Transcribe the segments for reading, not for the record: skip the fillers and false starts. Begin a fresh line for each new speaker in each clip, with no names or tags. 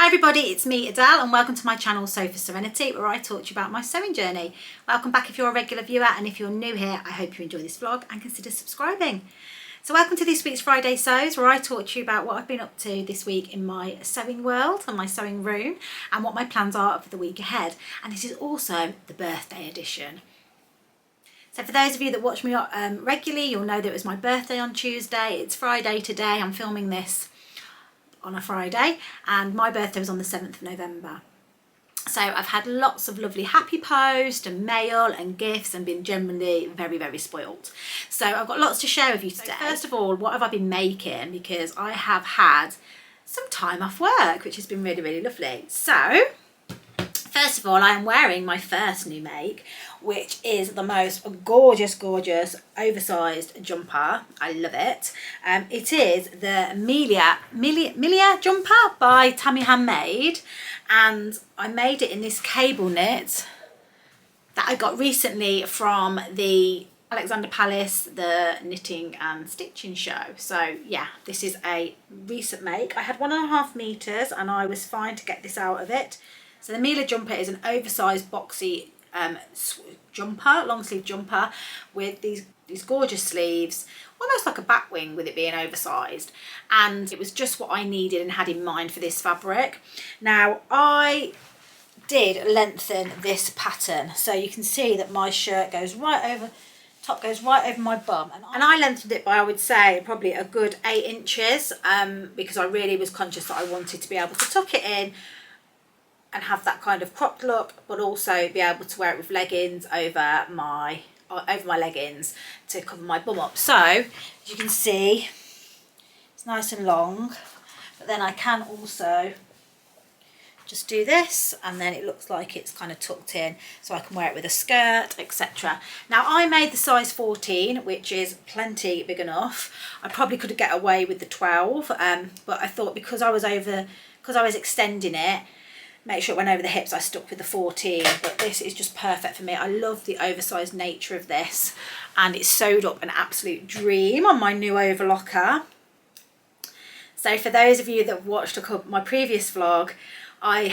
everybody, it's me Adele and welcome to my channel Sew for Serenity, where I talk to you about my sewing journey. Welcome back if you're a regular viewer, and if you're new here, I hope you enjoy this vlog and consider subscribing. So welcome to this week's Friday Sews, where I talk to you about what I've been up to this week in my sewing world and my sewing room and what my plans are for the week ahead. And this is also the birthday edition. So for those of you that watch me regularly, you'll know that it was my birthday on Tuesday. It's Friday today. I'm filming this on a Friday, and my birthday was on the 7th of November. So I've had lots of lovely happy post and mail and gifts and been generally very, very spoilt. So I've got lots to share with you today. So first of all, what have I been making? Because I have had some time off work, which has been really, really lovely. So first of all, I am wearing my first new make, which is the most gorgeous, gorgeous oversized jumper. I love it. It is the Milia jumper by Tammy Handmade, and I made it in this cable knit that I got recently from the Alexander Palace, the knitting and stitching show. So yeah, this is a recent make. I had 1.5 meters and I was fine to get this out of it. So the Mila jumper is an oversized boxy jumper, long sleeve jumper with these gorgeous sleeves, almost like a bat wing with it being oversized, and it was just what I needed and had in mind for this fabric. Now I did lengthen this pattern, so you can see that my shirt goes right over, top goes right over my bum, and I lengthened it by, I would say, probably a good 8 inches, because I really was conscious that I wanted to be able to tuck it in and have that kind of cropped look, but also be able to wear it with leggings over my leggings to cover my bum up. So as you can see, it's nice and long, but then I can also just do this and then it looks like it's kind of tucked in, so I can wear it with a skirt, etc. Now I made the size 14, which is plenty big enough. I probably could get away with the 12, but I thought because I was extending it, make sure it went over the hips, I stuck with the 14, but this is just perfect for me. I love the oversized nature of this, and it's sewed up an absolute dream on my new overlocker. So for those of you that watched my previous vlog, I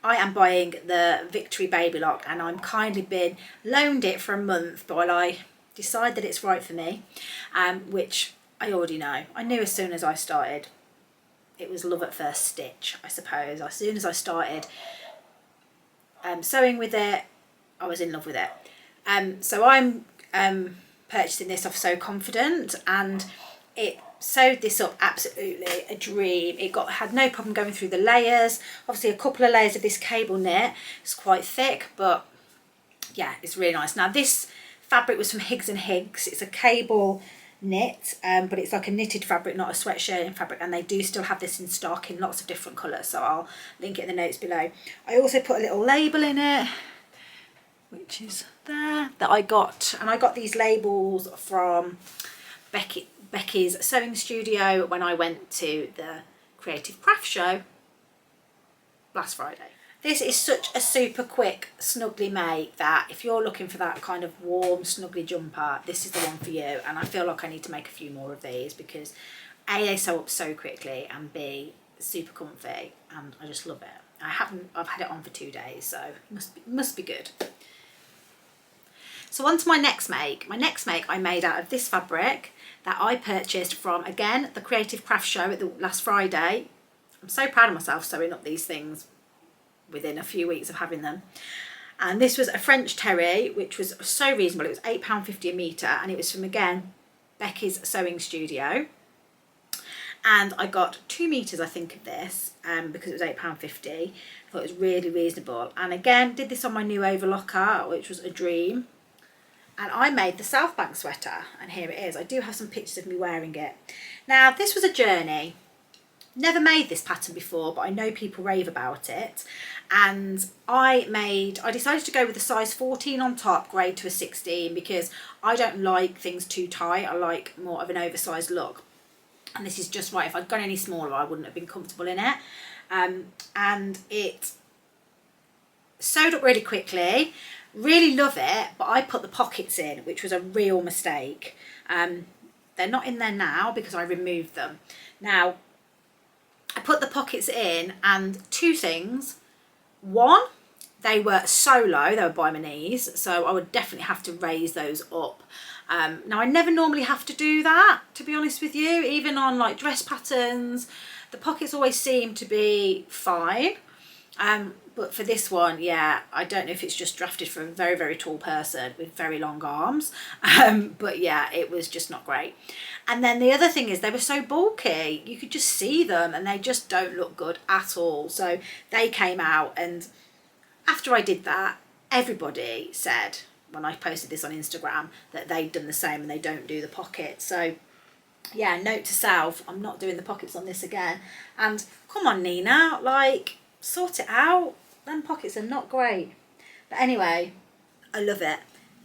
am buying the Victory Baby Lock, and I'm kindly been loaned it for a month while I decide that it's right for me, which I already know. I knew as soon as I started. It was love at first stitch, I suppose. As soon as I started sewing with it, I was in love with it. So I'm purchasing this off Sew Confident, and it sewed this up absolutely a dream. It had no problem going through the layers. Obviously a couple of layers of this cable knit. It's quite thick, but yeah, it's really nice. Now this fabric was from Higgs & Higgs. It's a cable knit, but it's like a knitted fabric, not a sweatshirt fabric, and they do still have this in stock in lots of different colours, so I'll link it in the notes below. I also put a little label in it, which is there, that I got, and I got these labels from Becky's sewing studio when I went to the Creative Craft Show last Friday. This is such a super quick snuggly make that if you're looking for that kind of warm snuggly jumper, this is the one for you. And I feel like I need to make a few more of these because A, they sew up so quickly, and B, super comfy, and I just love it. I've had it on for 2 days, so it must be good. So on to my next make. My next make I made out of this fabric that I purchased from, again, the Creative Craft Show last Friday. I'm so proud of myself sewing up these things within a few weeks of having them. And this was a French terry, which was so reasonable. It was £8.50 a metre, and it was from, again, Becky's sewing studio. And I got 2 meters, I think, of this, because it was £8.50. I thought it was really reasonable. And again, did this on my new overlocker, which was a dream. And I made the SOUTHBANK sweater, and here it is. I do have some pictures of me wearing it. Now, this was a journey. Never made this pattern before, but I know people rave about it. And I decided to go with the size 14 on top, grade to a 16, because I don't like things too tight. I like more of an oversized look. And this is just right. If I'd gone any smaller, I wouldn't have been comfortable in it. And it sewed up really quickly. Really love it, but I put the pockets in, which was a real mistake. They're not in there now because I removed them. Now, I put the pockets in, and two things. One, they were so low, they were by my knees, so I would definitely have to raise those up. Now I never normally have to do that, to be honest with you. Even on like dress patterns, the pockets always seem to be fine. But for this one, yeah, I don't know if it's just drafted for a very, very tall person with very long arms. But yeah, it was just not great. And then the other thing is they were so bulky. You could just see them and they just don't look good at all. So they came out, and after I did that, everybody said, when I posted this on Instagram, that they'd done the same and they don't do the pockets. So yeah, note to self, I'm not doing the pockets on this again. And come on, Nina, like, sort it out. Them pockets are not great. But anyway, I love it.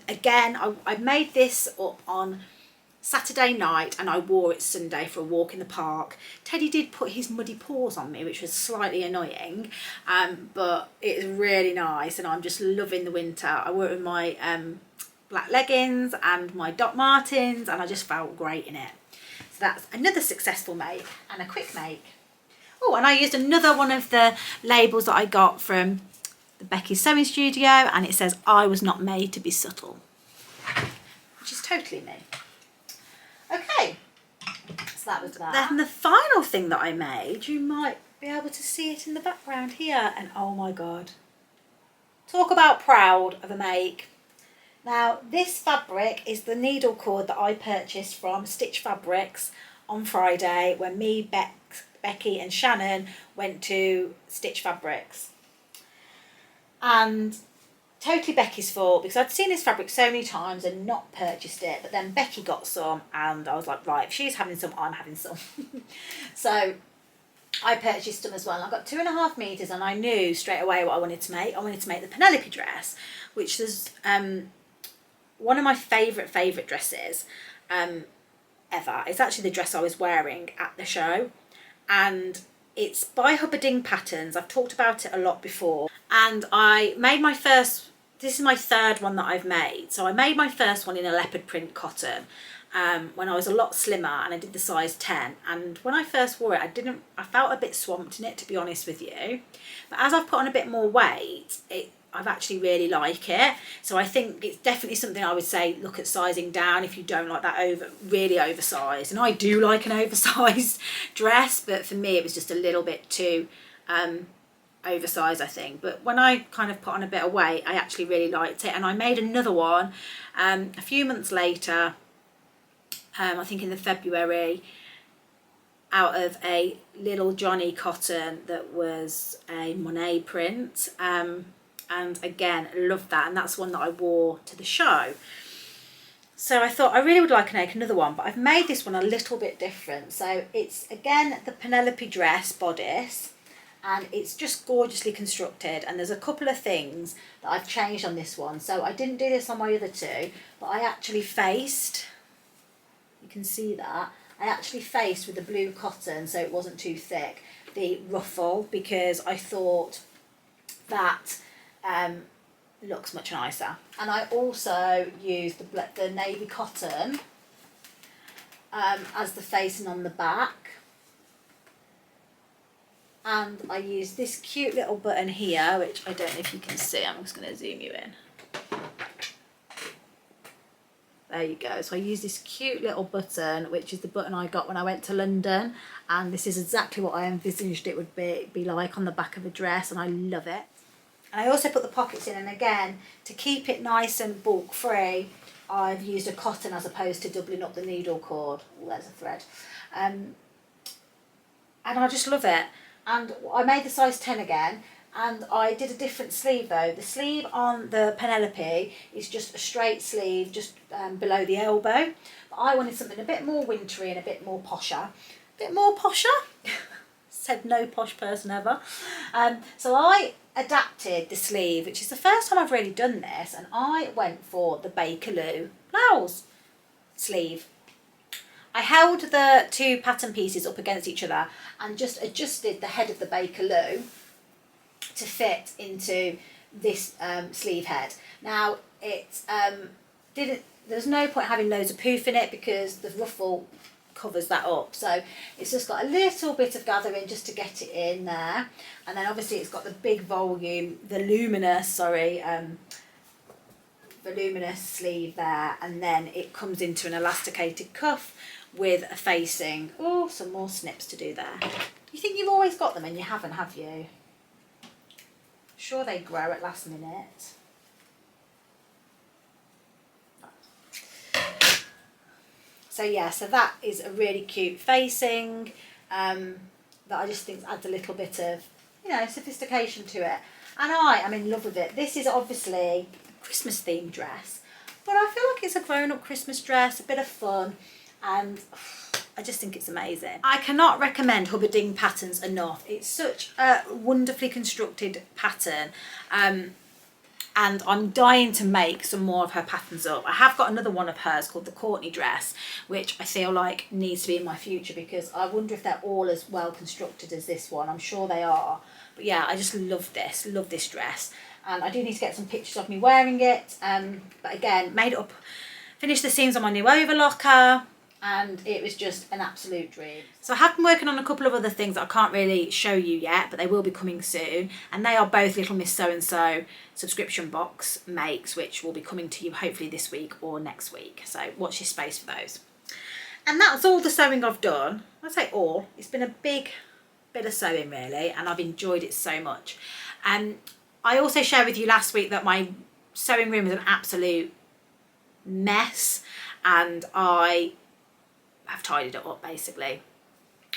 Again, I made this up on Saturday night and I wore it Sunday for a walk in the park. Teddy did put his muddy paws on me, which was slightly annoying, but it is really nice and I'm just loving the winter. I wore it with my black leggings and my Doc Martens, and I just felt great in it. So that's another successful make and a quick make. Oh, and I used another one of the labels that I got from the Becky's Sewing Studio, and it says, "I was not made to be subtle," which is totally me. Okay, so that was that. Then the final thing that I made, you might be able to see it in the background here, and oh my God, talk about proud of a make. Now this fabric is the needle cord that I purchased from Stitch Fabrics on Friday when me, Becky and Shannon went to Stitch Fabrics. And totally Becky's fault, because I'd seen this fabric so many times and not purchased it, but then Becky got some and I was like, right, if she's having some, I'm having some. So I purchased them as well. I got 2.5 meters and I knew straight away what I wanted to make. I wanted to make the Penelope dress, which is one of my favourite dresses ever. It's actually the dress I was wearing at the show, and it's by Hubbarding Patterns. I've talked about it a lot before, and I made my first, this is my third one that I've made. So I made my first one in a leopard print cotton when I was a lot slimmer, and I did the size 10, and when I first wore it I felt a bit swamped in it, to be honest with you, but as I've put on a bit more weight, I've actually really like it. So I think it's definitely something I would say look at sizing down if you don't like that really oversized. And I do like an oversized dress, but for me it was just a little bit too oversized, I think. But when I kind of put on a bit of weight, I actually really liked it. And I made another one a few months later, I think in the February, out of a little Johnny cotton that was a Monet print. And again, loved that, and that's one that I wore to the show. So I thought I really would like to make another one, but I've made this one a little bit different. So it's again the Penelope dress bodice, and it's just gorgeously constructed, and there's a couple of things that I've changed on this one. So I didn't do this on my other two, but I actually faced, you can see that, I actually faced with the blue cotton so it wasn't too thick, the ruffle, because I thought that looks much nicer. And I also used the navy cotton as the facing on the back, and I used this cute little button here, which I don't know if you can see. I'm just going to zoom you in. There you go. So I used this cute little button, which is the button I got when I went to London, and this is exactly what I envisaged it would be like on the back of a dress, and I love it. And I also put the pockets in, and again, to keep it nice and bulk free, I've used a cotton as opposed to doubling up the needle cord. Oh, there's a thread. And I just love it. And I made the size 10 again, and I did a different sleeve though. The sleeve on the Penelope is just a straight sleeve, just below the elbow. But I wanted something a bit more wintry and a bit more posher. A bit more posher? Said no posh person ever. So I adapted the sleeve, which is the first time I've really done this, and I went for the Bakerloo blouse sleeve. I held the two pattern pieces up against each other and just adjusted the head of the Bakerloo to fit into this sleeve head. Now it there's no point having loads of poof in it because the ruffle covers that up. So it's just got a little bit of gathering just to get it in there. And then obviously it's got the big volume, voluminous sleeve there, and then it comes into an elasticated cuff with a facing. Oh, some more snips to do there. You think you've always got them and you haven't, have you? Sure they grow at last minute. So yeah, so that is a really cute facing that I just think adds a little bit of, you know, sophistication to it. And I am in love with it. This is obviously a Christmas themed dress, but I feel like it's a grown-up Christmas dress, a bit of fun, and I just think it's amazing. I cannot recommend Hubbarding patterns enough. It's such a wonderfully constructed pattern. And I'm dying to make some more of her patterns up. I have got another one of hers called the Courtney dress, which I feel like needs to be in my future, because I wonder if they're all as well constructed as this one. I'm sure they are. But yeah, I just love this dress. And I do need to get some pictures of me wearing it. But again, made it up, finished the seams on my new overlocker, and it was just an absolute dream. So I have been working on a couple of other things that I can't really show you yet, but they will be coming soon, and they are both Little Miss So-and-So subscription box makes, which will be coming to you hopefully this week or next week, so watch your space for those. And that's all the sewing I've done. I say all, it's been a big bit of sewing really, and I've enjoyed it so much. I also shared with you last week that my sewing room is an absolute mess, and I have tidied it up basically.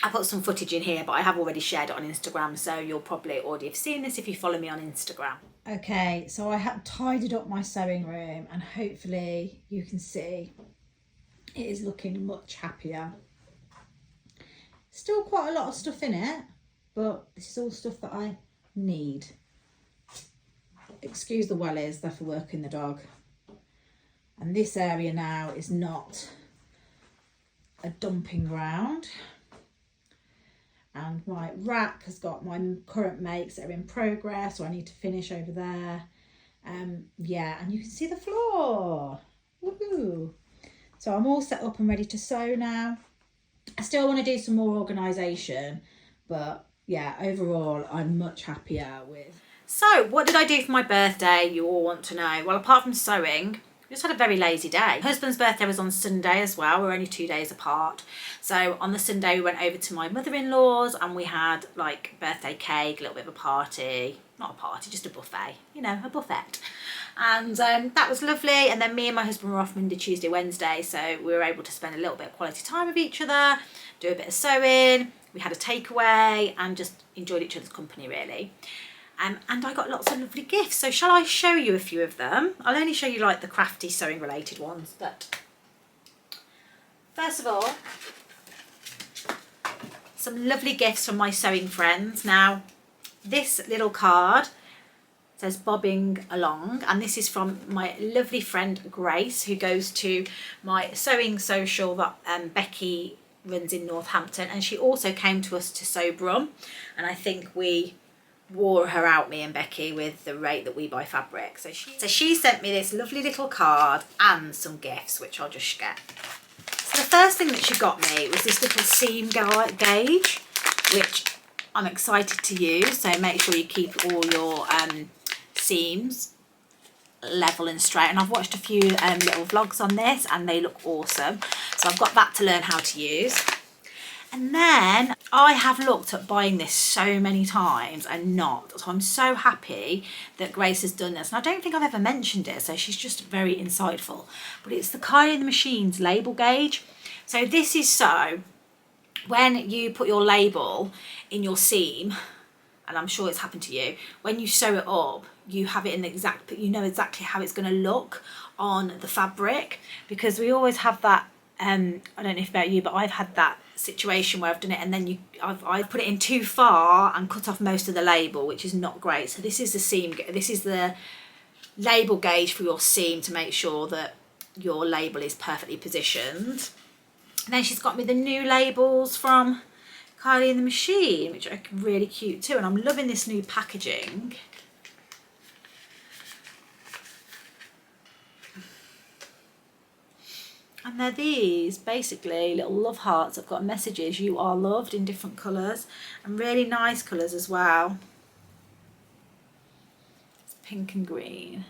I put some footage in here, but I have already shared it on Instagram, so you'll probably already have seen this if you follow me on Instagram. Okay, so I have tidied up my sewing room, and hopefully you can see it is looking much happier. Still quite a lot of stuff in it, but this is all stuff that I need. Excuse the wellies, they're for working the dog. And this area now is not a dumping ground, and my rack has got my current makes that are in progress, so I need to finish over there. Yeah, and you can see the floor. Woohoo! So I'm all set up and ready to sew now. I still want to do some more organisation, but yeah, overall I'm much happier with. So what did I do for my birthday, you all want to know? Well, apart from sewing, I just had a very lazy day. My husband's birthday was on Sunday as well. We're only 2 days apart. So on the Sunday we went over to my mother-in-law's, and we had like birthday cake, a little bit of a party. Not a party, just a buffet, you know, a buffet. And that was lovely. And then me and my husband were off Monday, Tuesday, Wednesday. So we were able to spend a little bit of quality time with each other, do a bit of sewing. We had a takeaway and just enjoyed each other's company really. And I got lots of lovely gifts. So shall I show you a few of them? I'll only show you like the crafty sewing related ones, but first of all, some lovely gifts from my sewing friends. Now, this little card says bobbing along, and this is from my lovely friend Grace, who goes to my sewing social that Becky runs in Northampton, and she also came to us to Sew Brum, and I think we wore her out, me and Becky, with the rate that we buy fabric. So she sent me this lovely little card and some gifts, which I'll just get. So the first thing that she got me was this little seam gauge, which I'm excited to use. So make sure you keep all your seams level and straight. And I've watched a few little vlogs on this, and they look awesome. So I've got that to learn how to use. And then I have looked at buying this so many times and not. So I'm so happy that Grace has done this. And I don't think I've ever mentioned it, so she's just very insightful. But it's the Kylie and the Machines label gauge. So this is so when you put your label in your seam, and I'm sure it's happened to you, when you sew it up, you have it in the exact, you know exactly how it's going to look on the fabric, because we always have that. I don't know if about you, but I've had that situation where I've done it and then I've put it in too far and cut off most of the label, which is not great. So this is the seam, this is the label gauge for your seam to make sure that your label is perfectly positioned. And then she's got me the new labels from Kylie and the Machine, which are really cute too, and I'm loving this new packaging. And they're these basically little love hearts that have got messages, you are loved, in different colours, and really nice colours as well. It's pink and green.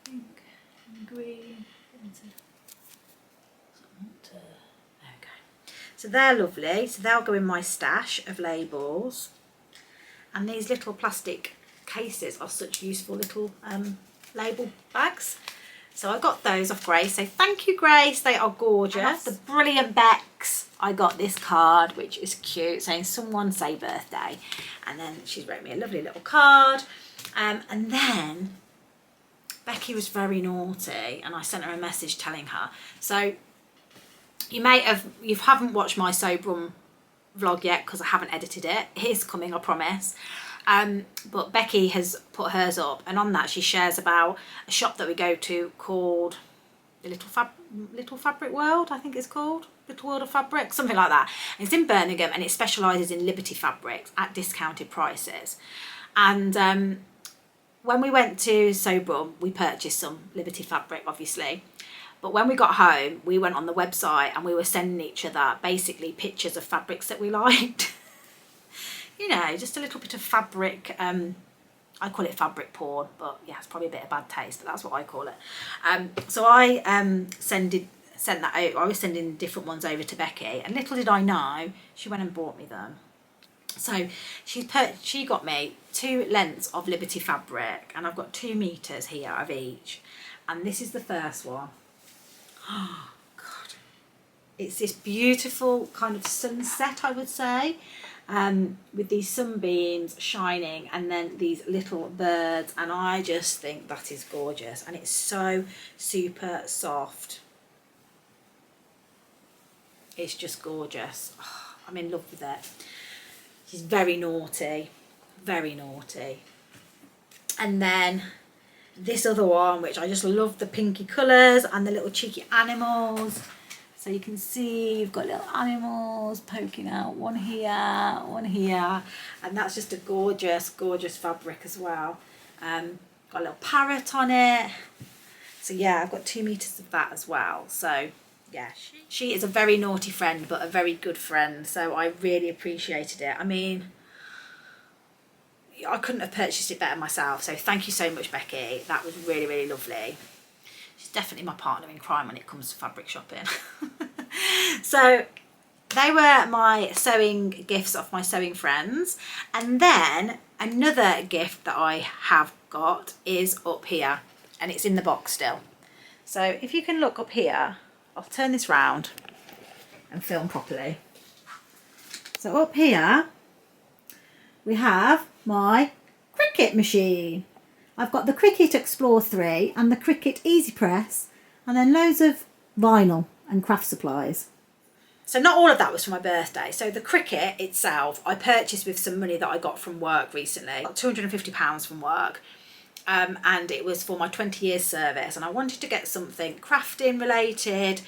Pink and green. There we go. So they're lovely. So they'll go in my stash of labels. And these little plastic cases are such useful little label bags. So I got those off Grace. So thank you, Grace. They are gorgeous. And off the brilliant Bex, I got this card, which is cute, saying someone say birthday. And then she's wrote me a lovely little card. And then Becky was very naughty, and I sent her a message telling her. So you haven't watched my Sober vlog yet because I haven't edited it. It is coming, I promise. But Becky has put hers up, and on that she shares about a shop that we go to called the Little Fabric World, I think it's called. Little World of Fabric, something like that. And it's in Birmingham, and it specialises in Liberty fabrics at discounted prices. And when we went to Sober, we purchased some Liberty fabric, obviously. But when we got home, we went on the website and we were sending each other basically pictures of fabrics that we liked. You know, just a little bit of fabric. I call it fabric porn, but yeah, it's probably a bit of bad taste, but that's what I call it. So I sent that out. I was sending different ones over to Becky, and little did I know, she went and bought me them. So she got me 2 lengths of Liberty fabric, and I've got 2 meters here of each. And this is the first one. Oh God, it's this beautiful kind of sunset, I would say, with these sunbeams shining, and then these little birds, and I just think that is gorgeous, and it's so super soft. It's just gorgeous. Oh, I'm in love with it. She's very naughty, very naughty. And then this other one, which I just love the pinky colours and the little cheeky animals. So you can see you've got little animals poking out, one here, and that's just a gorgeous, gorgeous fabric as well. Got a little parrot on it. So yeah, I've got 2 meters of that as well. So yeah, she is a very naughty friend, but a very good friend. So I really appreciated it. I mean, I couldn't have purchased it better myself. So thank you so much, Becky. That was really, really lovely. She's definitely my partner in crime when it comes to fabric shopping. So they were my sewing gifts off my sewing friends. And then another gift that I have got is up here, and it's in the box still. So if you can look up here, I'll turn this round and film properly. So up here we have my Cricut machine. I've got the Cricut Explore 3 and the Cricut Easy Press, and then loads of vinyl and craft supplies. So not all of that was for my birthday. So the Cricut itself I purchased with some money that I got from work recently. I got £250 from work. And it was for my 20 years service, and I wanted to get something crafting related,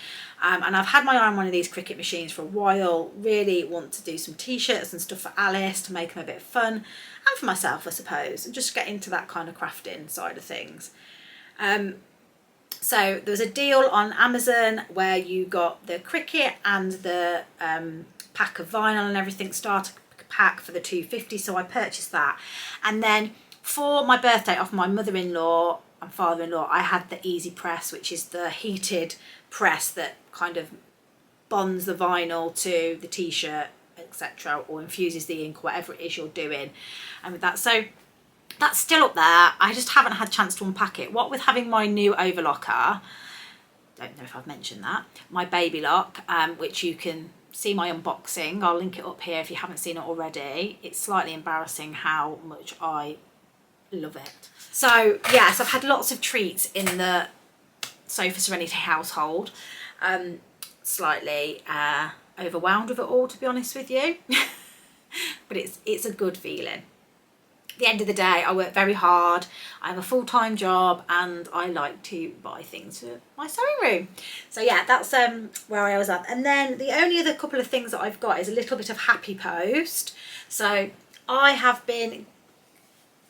and I've had my eye on one of these Cricut machines for a while. Really want to do some t-shirts and stuff for Alice to make them a bit fun, and for myself I suppose, and just get into that kind of crafting side of things. So there was a deal on Amazon where you got the Cricut and the pack of vinyl and everything, starter pack for the £250, so I purchased that. And then for my birthday off my mother-in-law and father-in-law, I had the Easy Press, which is the heated press that kind of bonds the vinyl to the t-shirt, etc., or infuses the ink, whatever it is you're doing. And with that, so that's still up there. I just haven't had a chance to unpack it. What with having my new overlocker, don't know if I've mentioned that, my baby lock, which you can see my unboxing. I'll link it up here if you haven't seen it already. It's slightly embarrassing how much I love it. So yes, I've had lots of treats in the Sofa Serenity household. Slightly overwhelmed with it all, to be honest with you. But it's a good feeling. At the end of the day, I work very hard. I have a full-time job, and I like to buy things for my sewing room. So yeah, that's where I was at. And then the only other couple of things that I've got is a little bit of Happy Post. So I have been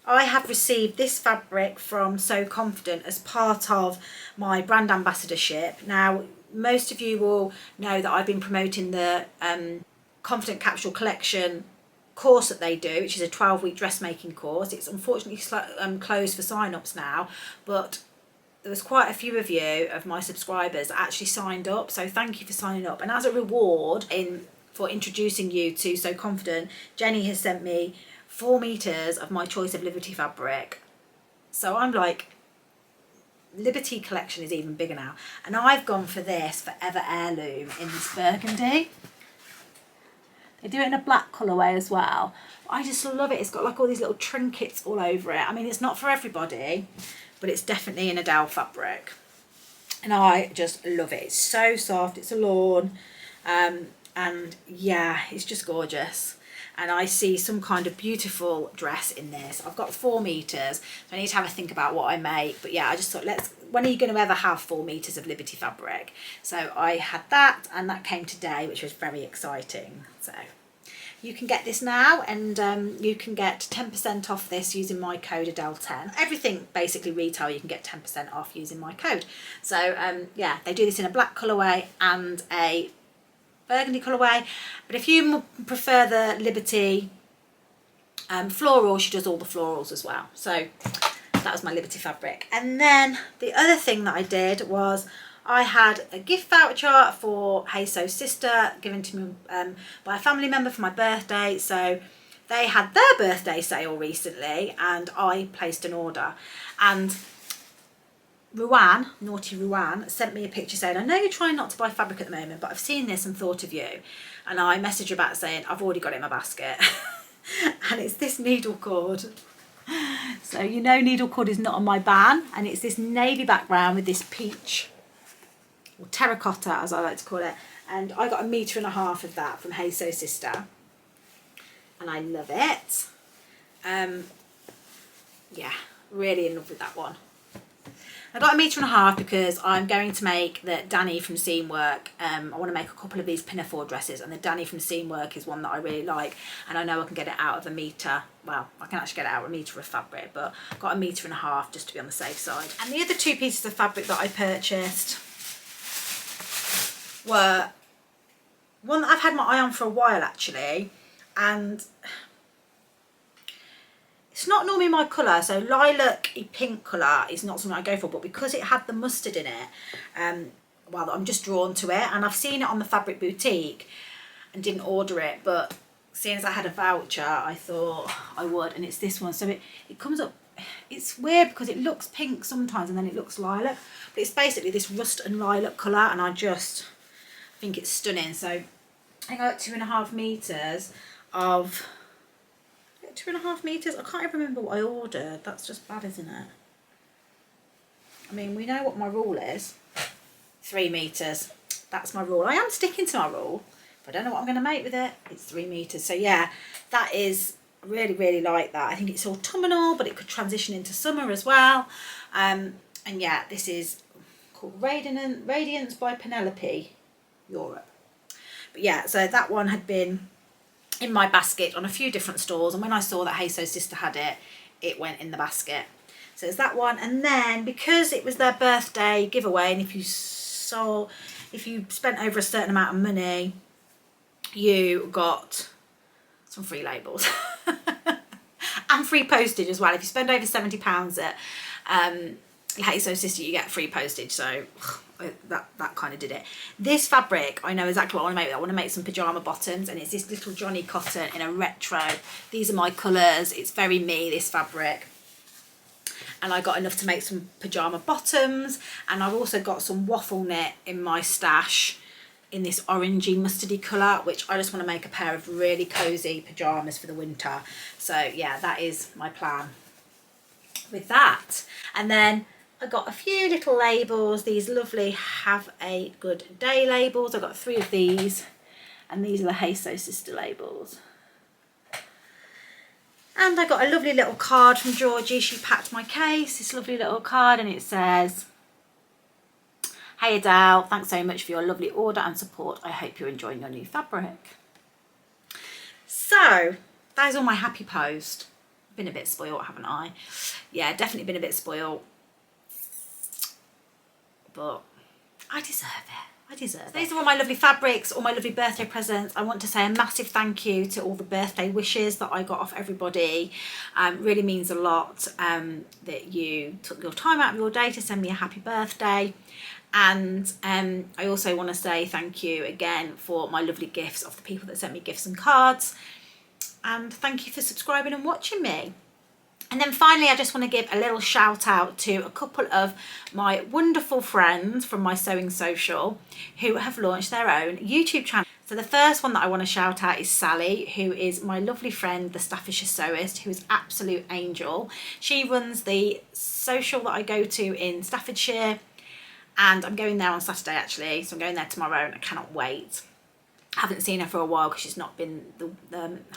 I have received this fabric from So Confident as part of my brand ambassadorship. Now, most of you will know that I've been promoting the Confident Capsule Collection course that they do, which is a 12-week dressmaking course. It's unfortunately closed for sign-ups now, but there was quite a few of you, of my subscribers, that actually signed up, so thank you for signing up. And as a reward for introducing you to So Confident, Jenny has sent me 4 meters of my choice of Liberty fabric. So I'm like, Liberty collection is even bigger now. And I've gone for this Forever Heirloom in this burgundy. They do it in a black colourway as well. I just love it. It's got like all these little trinkets all over it. I mean, it's not for everybody, but it's definitely an Adele fabric. And I just love it. It's so soft. It's a lawn. And yeah, it's just gorgeous. And I see some kind of beautiful dress in this. I've got 4 meters, so I need to have a think about what I make. But yeah, I just thought, when are you going to ever have 4 meters of Liberty fabric? So I had that, and that came today, which was very exciting. So you can get this now, and you can get 10% off this using my code Adele10. Everything basically retail, you can get 10% off using my code. So yeah, they do this in a black colourway and a burgundy colourway, but if you prefer the Liberty floral, she does all the florals as well. So that was my Liberty fabric. And then the other thing that I did was I had a gift voucher for Hey So Sister given to me by a family member for my birthday. So they had their birthday sale recently and I placed an order, and Ruan, naughty Ruan, sent me a picture saying, I know you're trying not to buy fabric at the moment, but I've seen this and thought of you. And I messaged her back saying, I've already got it in my basket. And it's this needle cord. So you know needle cord is not on my ban, and it's this navy background with this peach, or terracotta as I like to call it. And I got 1.5 meters of that from Hey So Sister. And I love it. Yeah, really in love with that one. I got 1.5 meters because I'm going to make the Danny from Seam Work. I want to make a couple of these pinafore dresses, and the Danny from Seam Work is one that I really like, and I know I can get it out of 1 meter. Well, I can actually get it out of 1 meter of fabric, but I've got 1.5 meters just to be on the safe side. And the other 2 pieces of fabric that I purchased were one that I've had my eye on for a while actually, and it's not normally my colour, so lilac pink colour is not something I go for, but because it had the mustard in it, well, I'm just drawn to it, and I've seen it on the Fabric Boutique and didn't order it, but seeing as I had a voucher, I thought I would, and it's this one. So it comes up, it's weird because it looks pink sometimes and then it looks lilac, but it's basically this rust and lilac colour, and I just think it's stunning. So I think I got 2.5 meters of... 2.5 meters. I can't even remember what I ordered. That's just bad, isn't it? I mean, we know what my rule is. 3 meters. That's my rule. I am sticking to my rule. If I don't know what I'm going to make with it, it's 3 meters. So yeah, that is really, really like that. I think it's autumnal, but it could transition into summer as well. And yeah, this is called Radiance by Penelope, Europe. But yeah, so that one had been in my basket on a few different stores, and when I saw that Hey So Sister had it, it went in the basket. So it's that one, and then because it was their birthday giveaway, and if you spent over a certain amount of money, you got some free labels and free postage as well. If you spend over £70 at Hey So Sister, you get free postage. So that kind of did it. This fabric, I know exactly what I want to make. I want to make some pyjama bottoms, and it's this little Johnny cotton in a retro. These are my colours. It's very me, this fabric. And I got enough to make some pyjama bottoms, and I've also got some waffle knit in my stash in this orangey mustardy colour, which I just want to make a pair of really cosy pyjamas for the winter. So yeah, that is my plan with that. And then I got a few little labels, these lovely Have a Good Day labels. I got 3 of these, and these are the Hey So Sister labels. And I got a lovely little card from Georgie. She packed my case, this lovely little card, and it says, Hey Adele, thanks so much for your lovely order and support. I hope you're enjoying your new fabric. So that is all my happy post. been a bit spoiled, haven't I? Yeah, definitely been a bit spoiled, but I deserve it. I deserve it. These are all my lovely fabrics, all my lovely birthday presents. I want to say a massive thank you to all the birthday wishes that I got off everybody. Really means a lot that you took your time out of your day to send me a happy birthday. And I also want to say thank you again for my lovely gifts of the people that sent me gifts and cards. And thank you for subscribing and watching me. And then finally, I just want to give a little shout out to a couple of my wonderful friends from my sewing social who have launched their own YouTube channel. So the first one that I want to shout out is Sally, who is my lovely friend, the Staffordshire Sewist, who is absolute angel. She runs the social that I go to in Staffordshire, and I'm going there on Saturday actually. So I'm going there tomorrow and I cannot wait. Haven't seen her for a while because she's not been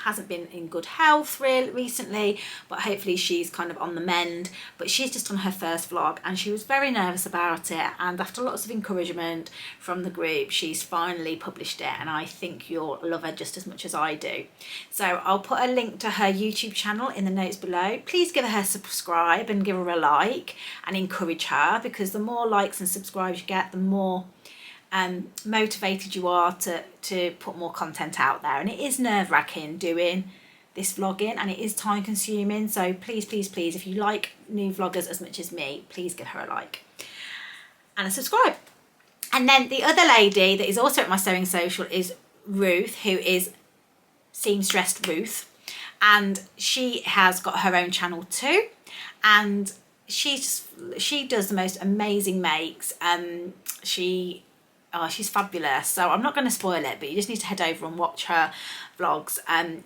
hasn't been in good health really recently, but hopefully she's kind of on the mend. But she's just on her first vlog and she was very nervous about it, and after lots of encouragement from the group, she's finally published it, and I think you'll love her just as much as I do. So I'll put a link to her YouTube channel in the notes below. Please give her a subscribe and give her a like and encourage her, because the more likes and subscribes you get, the more motivated you are to put more content out there. And it is nerve-wracking doing this vlogging, and it is time consuming, so please if you like new vloggers as much as me, please give her a like and a subscribe. And then the other lady that is also at my sewing social is Ruth, who is SEAM.STRESSED.RUTH, and she has got her own channel too, and she does the most amazing makes. She's fabulous, so I'm not going to spoil it, but you just need to head over and watch her vlogs.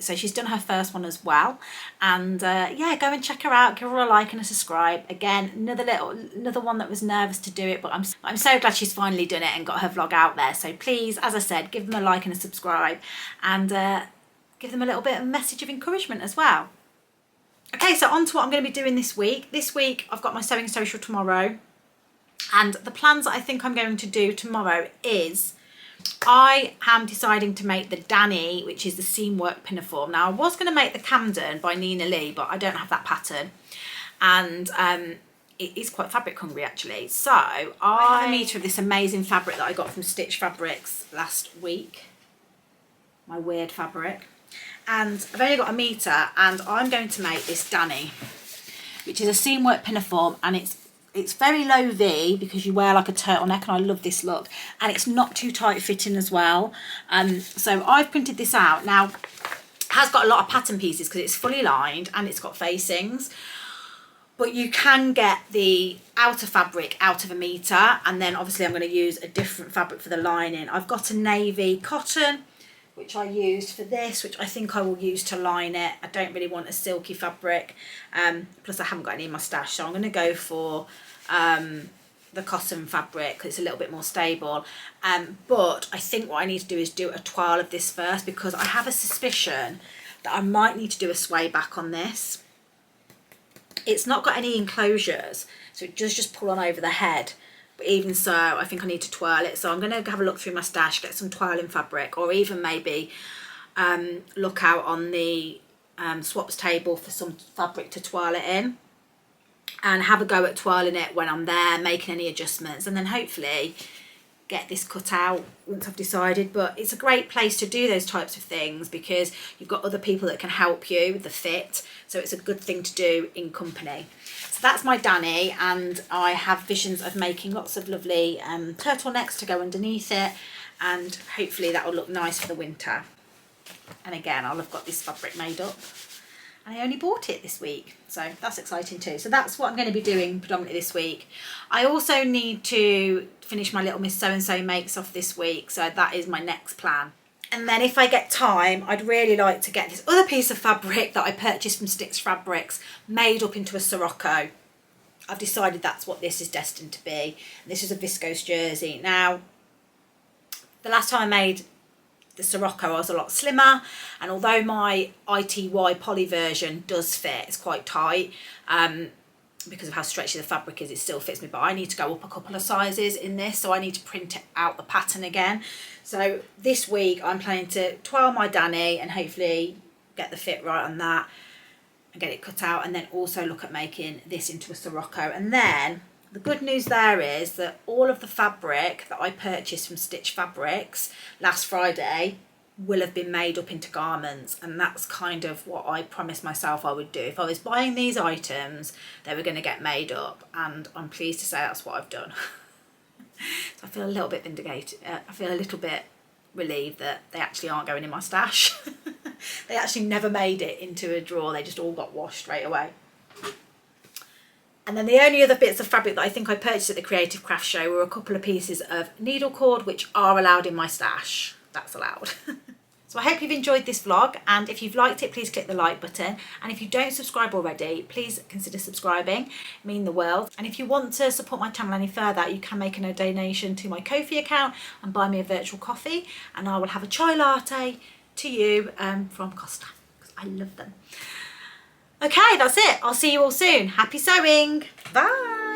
So she's done her first one as well, and yeah, go and check her out, give her a like and a subscribe. Again, another one that was nervous to do it, but I'm so glad she's finally done it and got her vlog out there. So please, as I said, give them a like and a subscribe, and give them a little bit of a message of encouragement as well. Okay, so on to what I'm going to be doing this week. This week I've got my sewing social tomorrow. And the plans that I think I'm going to do tomorrow is I am deciding to make the Danny, which is the seam work pinafore. Now I was going to make the Camden by Nina Lee, but I don't have that pattern, and it is quite fabric hungry actually. So I have a metre of this amazing fabric that I got from Stitch Fabrics last week, my weird fabric, and I've only got a metre, and I'm going to make this Danny, which is a seam work pinafore, and it's very low V because you wear like a turtleneck, and I love this look, and it's not too tight fitting as well. So I've printed this out. Now it has got a lot of pattern pieces because it's fully lined and it's got facings, but you can get the outer fabric out of a metre, and then obviously I'm going to use a different fabric for the lining. I've got a navy cotton which I used for this, which I think I will use to line it. I don't really want a silky fabric, plus I haven't got any in my stash, so I'm going to go for the cotton fabric because it's a little bit more stable. But I think what I need to do is do a toile of this first, because I have a suspicion that I might need to do a sway back on this. It's not got any enclosures, so it does just pull on over the head. But even so, I think I need to twirl it. So I'm going to have a look through my stash, get some twirling fabric, or even maybe look out on the swaps table for some fabric to twirl it in, and have a go at twirling it when I'm there, making any adjustments, and then hopefully get this cut out once I've decided. But it's a great place to do those types of things because you've got other people that can help you with the fit, so it's a good thing to do in company. So that's my Danny, and I have visions of making lots of lovely turtlenecks to go underneath it, and hopefully that will look nice for the winter. And again, I'll have got this fabric made up, and I only bought it this week, so that's exciting too. So that's what I'm going to be doing predominantly this week. I also need to finish my Little Miss So-and-so makes off this week, so that is my next plan. And then if I get time, I'd really like to get this other piece of fabric that I purchased from Stitch Fabrics made up into a Sirocco. I've decided that's what this is destined to be. This is a viscose jersey. Now, the last time I made the Sirocco, I was a lot slimmer, and although my ITY poly version does fit, it's quite tight, because of how stretchy the fabric is, it still fits me, but I need to go up a couple of sizes in this, so I need to print out the pattern again. So this week I'm planning to twirl my Danny and hopefully get the fit right on that. and get it cut out, and then also look at making this into a Sirocco. And then the good news there is that all of the fabric that I purchased from Stitch Fabrics last Friday will have been made up into garments, and that's kind of what I promised myself I would do. If I was buying these items, they were going to get made up, and I'm pleased to say that's what I've done. So I feel a little bit vindicated. I feel a little bit relieved that they actually aren't going in my stash. They actually never made it into a drawer, they just all got washed straight away. And then the only other bits of fabric that I think I purchased at the Creative Craft Show were a couple of pieces of needle cord, which are allowed in my stash. That's allowed. So I hope you've enjoyed this vlog, and if you've liked it, please click the like button. And if you don't subscribe already, please consider subscribing. It means the world. And if you want to support my channel any further, you can make a donation to my Ko-fi account and buy me a virtual coffee, and I will have a chai latte to you from Costa, because I love them. Okay, that's it. I'll see you all soon. Happy sewing. Bye.